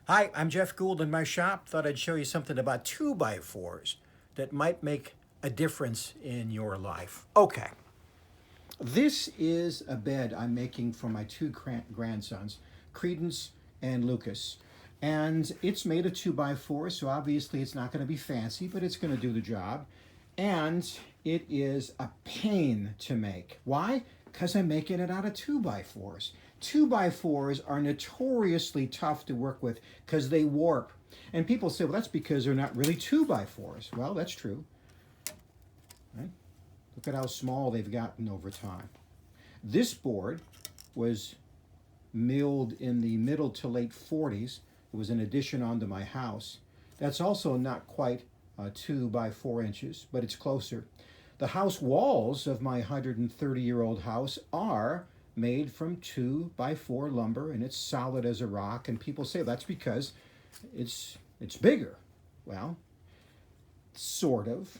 Hi, I'm Jeff Gould in my shop. Thought I'd show you something about 2x4s that might make a difference in your life. Okay, this is a bed I'm making for my two grandsons, Credence and Lucas. And it's made of 2x4, so obviously it's not going to be fancy, but it's going to do the job. And it is a pain to make. Why? Because I'm making it out of 2x4s. 2x4s are notoriously tough to work with because they warp. And people say, well, that's because they're not really 2x4s. Well, that's true. Right? Look at how small they've gotten over time. This board was milled in the middle to late 40s. It was an addition onto my house. That's also not quite 2 by 4 inches, but it's closer. The house walls of my 130-year-old house are made from 2 by 4 lumber, and it's solid as a rock. And people say that's because it's bigger. Well, sort of.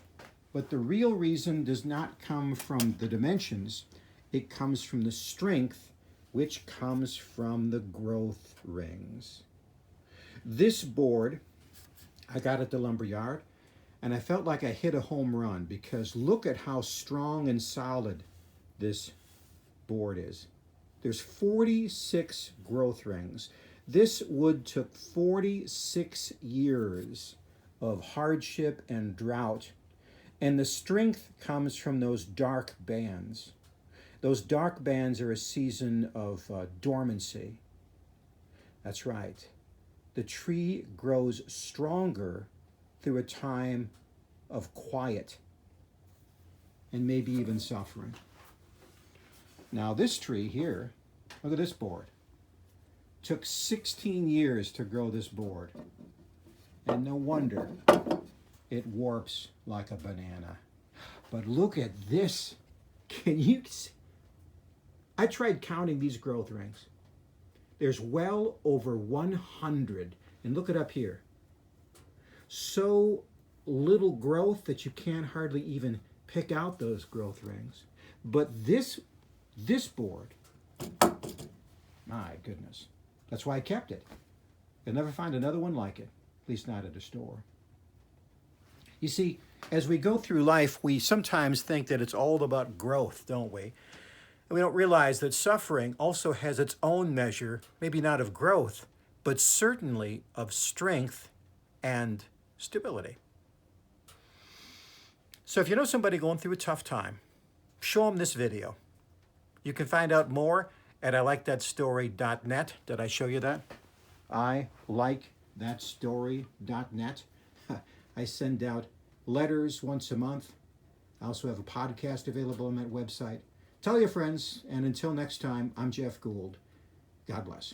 But the real reason does not come from the dimensions. It comes from the strength, which comes from the growth rings. This board I got at the lumberyard, and I felt like I hit a home run because look at how strong and solid this board is. There's 46 growth rings. This wood took 46 years of hardship and drought, and the strength comes from those dark bands. Those dark bands are a season of dormancy. That's right. The tree grows stronger through a time of quiet and maybe even suffering. Now this tree here, look at this board. Took 16 years to grow this board. And no wonder it warps like a banana. But look at this. Can you see? I tried counting these growth rings. There's well over 100. And look it up here. So little growth that you can't hardly even pick out those growth rings. But this board, my goodness. That's why I kept it. You'll never find another one like it, at least not at a store. You see, as we go through life, we sometimes think that it's all about growth, don't we? And we don't realize that suffering also has its own measure, maybe not of growth, but certainly of strength and stability. So if you know somebody going through a tough time, show them this video. You can find out more at ILikeThatStory.net. Did I show you that? ILikeThatStory.net. I send out letters once a month. I also have a podcast available on that website. Tell your friends, and until next time, I'm Jeff Gould. God bless.